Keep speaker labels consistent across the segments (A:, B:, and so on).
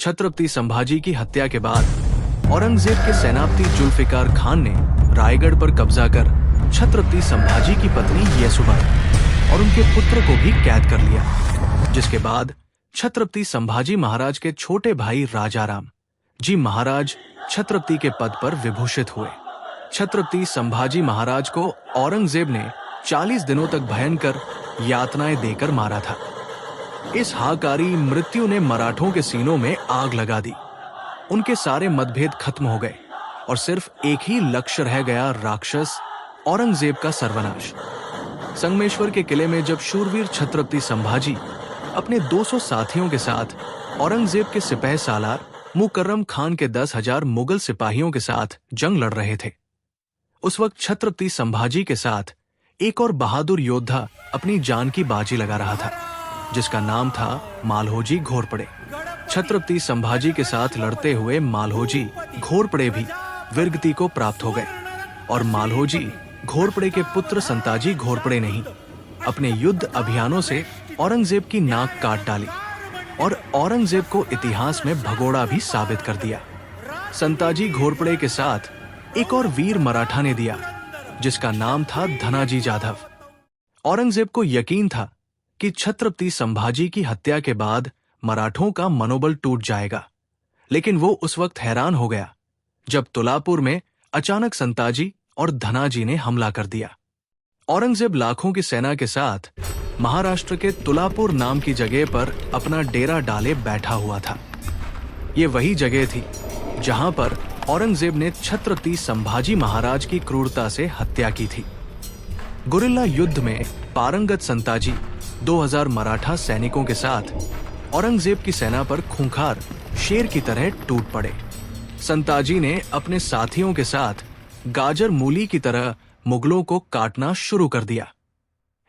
A: छत्रपति संभाजी की हत्या के बाद औरंगजेब के सेनापति जुल्फिकार खान ने रायगढ़ पर कब्जा कर छत्रपति संभाजी की पत्नी येसुबाई और उनके पुत्र को भी कैद कर लिया, जिसके बाद छत्रपति संभाजी महाराज के छोटे भाई राजाराम जी महाराज छत्रपति के पद पर विभूषित हुए। छत्रपति संभाजी महाराज को औरंगजेब ने 40 दिनों तक भयंकर यातनाएं देकर मारा था। इस हाकारी मृत्यु ने मराठों के सीनों में आग लगा दी। उनके सारे मतभेद खत्म हो गए और सिर्फ एक ही लक्ष्य रह गया, राक्षस औरंगजेब का सर्वनाश। संगमेश्वर के किले में जब शूरवीर छत्रपति संभाजी अपने 200 साथियों के साथ औरंगजेब के सिपह सालार मुकर्रम खान के 10,000 मुगल सिपाहियों के साथ जंग लड़ रहे थे, उस वक्त छत्रपति संभाजी के साथ एक और बहादुर योद्धा अपनी जान की बाजी लगा रहा था, जिसका नाम था मालहोजी घोरपड़े। छत्रपति संभाजी के साथ लड़ते हुए मालहोजी घोरपड़े भी वीरगति को प्राप्त हो गए और मालहोजी घोरपड़े के पुत्र संताजी घोरपड़े ने ही अपने युद्ध अभियानों से औरंगजेब की नाक काट डाली और औरंगजेब को इतिहास में भगोड़ा भी साबित कर दिया। संताजी घोरपड़े के साथ एक और वीर मराठा ने दिया, जिसका नाम था धनाजी जाधव। औरंगजेब को यकीन था कि छत्रपति संभाजी की हत्या के बाद मराठों का मनोबल टूट जाएगा, लेकिन वो उस वक्त हैरान हो गया जब तुलापुर में अचानक संताजी और धनाजी ने हमला कर दिया। औरंगजेब लाखों की सेना के साथ महाराष्ट्र के तुलापुर नाम की जगह पर अपना डेरा डाले बैठा हुआ था। ये वही जगह थी जहां पर औरंगजेब ने छत्रपति संभाजी महाराज की क्रूरता से हत्या की थी। गुरिल्ला युद्ध में पारंगत संताजी 2000 मराठा सैनिकों के साथ औरंगजेब की सेना पर खूंखार शेर की तरह टूट पड़े। संताजी ने अपने साथियों के साथ गाजर मूली की तरह मुगलों को काटना शुरू कर दिया।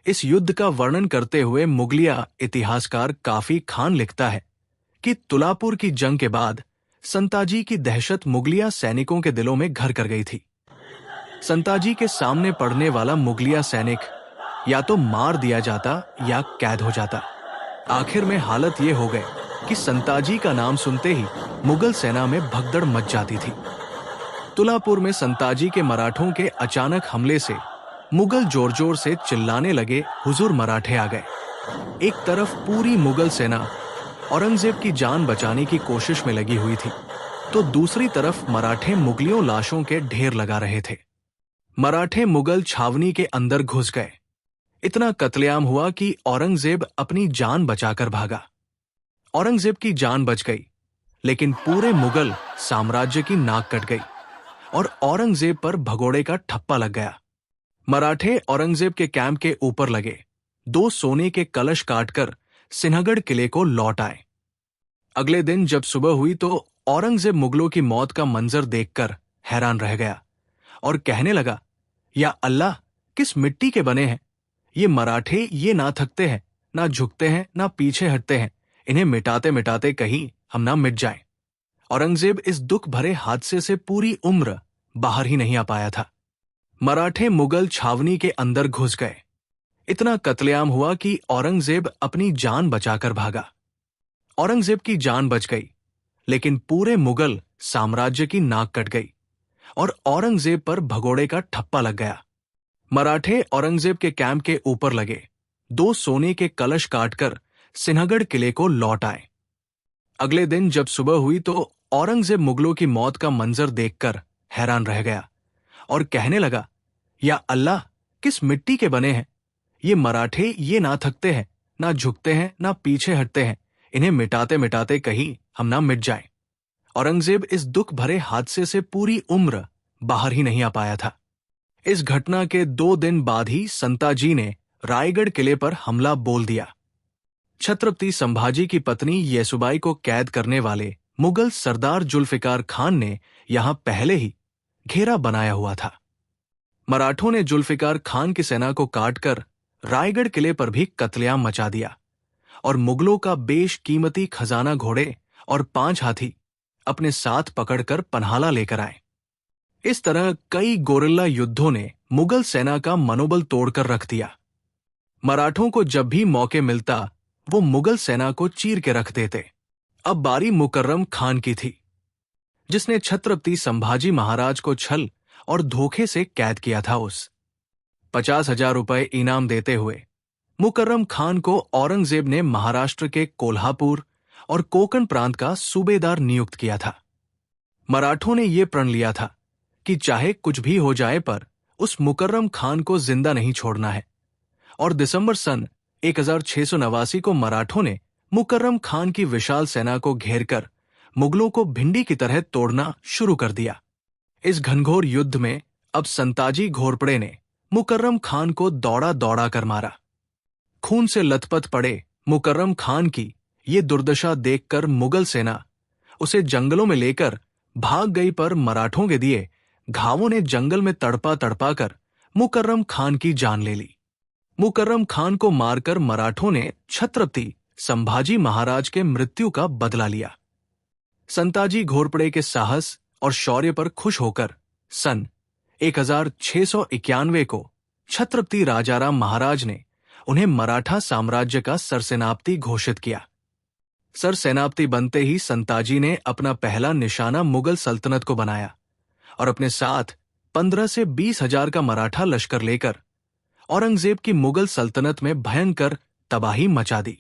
A: इस युद्ध का वर्णन करते हुए मुगलिया इतिहासकार काफी खान लिखता है कि तुलापुर की जंग के बाद संताजी की दहशत मुगलिया सैनिकों के दिलों में घर कर गई थी। संताजी के सामने पड़ने वाला मुगलिया सैनिक या तो मार दिया जाता या कैद हो जाता। आखिर में हालत ये हो गई कि संताजी का नाम सुनते ही मुगल सेना में भगदड़ मच जाती थी। तुलापुर में संताजी के मराठों के अचानक हमले से मुगल जोर जोर से चिल्लाने लगे, हुजूर मराठे आ गए। एक तरफ पूरी मुगल सेना औरंगजेब की जान बचाने की कोशिश में लगी हुई थी, तो दूसरी तरफ मराठे मुगलियों लाशों के ढेर लगा रहे थे। मराठे मुगल छावनी के अंदर घुस गए। इतना कत्लेआम हुआ कि औरंगजेब अपनी जान बचाकर भागा। औरंगजेब की जान बच गई, लेकिन पूरे मुगल साम्राज्य की नाक कट गई और औरंगजेब पर भगोड़े का ठप्पा लग गया। मराठे औरंगजेब के कैंप के ऊपर लगे 2 सोने के कलश काटकर सिन्हगढ़ किले को लौट आए। अगले दिन जब सुबह हुई तो औरंगजेब मुगलों की मौत का मंजर देखकर हैरान रह गया और कहने लगा, या अल्लाह, किस मिट्टी के बने हैं ये मराठे। ये ना थकते हैं, ना झुकते हैं, ना पीछे हटते हैं। इन्हें मिटाते मिटाते कहीं हम ना मिट जाएं। औरंगजेब इस दुख भरे हादसे से पूरी उम्र बाहर ही नहीं आ पाया था। मराठे मुगल छावनी के अंदर घुस गए। इतना कत्लेआम हुआ कि औरंगजेब अपनी जान बचाकर भागा। औरंगजेब की जान बच गई, लेकिन पूरे मुगल साम्राज्य की नाक कट गई और औरंगजेब पर भगोड़े का ठप्पा लग गया। मराठे औरंगजेब के कैंप के ऊपर लगे 2 सोने के कलश काटकर सिन्हगढ़ किले को लौट आए। अगले दिन जब सुबह हुई तो औरंगजेब मुगलों की मौत का मंजर देखकर हैरान रह गया और कहने लगा, या अल्लाह, किस मिट्टी के बने हैं ये मराठे। ये ना थकते हैं, ना झुकते हैं, ना पीछे हटते हैं। इन्हें मिटाते मिटाते कहीं हम ना मिट जाएं। औरंगजेब इस दुख भरे हादसे से पूरी उम्र बाहर ही नहीं आ पाया था। इस घटना के 2 दिन बाद ही संताजी ने रायगढ़ किले पर हमला बोल दिया। छत्रपति संभाजी की पत्नी येसुबाई को कैद करने वाले मुगल सरदार जुल्फिकार खान ने यहां पहले ही घेरा बनाया हुआ था। मराठों ने जुल्फिकार खान की सेना को काटकर रायगढ़ किले पर भी कत्लेआम मचा दिया और मुगलों का बेशकीमती खजाना घोड़े और 5 हाथी अपने साथ पकड़कर पन्हाला लेकर आए। इस तरह कई गोरिल्ला युद्धों ने मुगल सेना का मनोबल तोड़कर रख दिया। मराठों को जब भी मौके मिलता वो मुगल सेना को चीर के रख देते। अब बारी मुकर्रम खान की थी, जिसने छत्रपति संभाजी महाराज को छल और धोखे से कैद किया था। 50,000 रुपए इनाम देते हुए मुकर्रम खान को औरंगजेब ने महाराष्ट्र के कोल्हापुर और कोकण प्रांत का सूबेदार नियुक्त किया था। मराठों ने यह प्रण लिया था कि चाहे कुछ भी हो जाए पर उस मुकर्रम खान को जिंदा नहीं छोड़ना है, और दिसंबर सन 1689 को मराठों ने मुकर्रम खान की विशाल सेना को घेरकर मुगलों को भिंडी की तरह तोड़ना शुरू कर दिया। इस घनघोर युद्ध में अब संताजी घोरपड़े ने मुकर्रम खान को दौड़ा दौड़ा कर मारा। खून से लथपथ पड़े मुकर्रम खान की ये दुर्दशा देखकर मुगल सेना उसे जंगलों में लेकर भाग गई, पर मराठों के दिए घावों ने जंगल में तड़पा तड़पा कर मुकर्रम खान की जान ले ली। मुकर्रम खान को मारकर मराठों ने छत्रपति संभाजी महाराज के मृत्यु का बदला लिया। संताजी घोरपड़े के साहस और शौर्य पर खुश होकर सन 1691 को छत्रपति राजाराम महाराज ने उन्हें मराठा साम्राज्य का सरसेनापति घोषित किया। सरसेनापति बनते ही संताजी ने अपना पहला निशाना मुगल सल्तनत को बनाया और अपने साथ 15 से 20,000 का मराठा लश्कर लेकर औरंगजेब की मुगल सल्तनत में भयंकर तबाही मचा दी।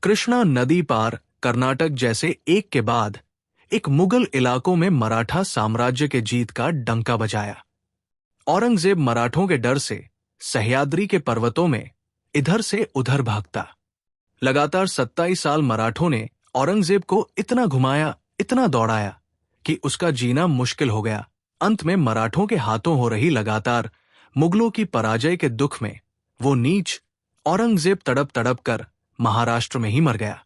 A: कृष्णा नदी पार कर्नाटक जैसे एक के बाद एक मुगल इलाकों में मराठा साम्राज्य के जीत का डंका बजाया। औरंगजेब मराठों के डर से सह्याद्री के पर्वतों में इधर से उधर भागता। लगातार 27 साल मराठों ने औरंगजेब को इतना घुमाया, इतना दौड़ाया कि उसका जीना मुश्किल हो गया। अंत में मराठों के हाथों हो रही लगातार मुगलों की पराजय के दुख में वो नीच औरंगजेब तड़प तड़प कर महाराष्ट्र में ही मर गया।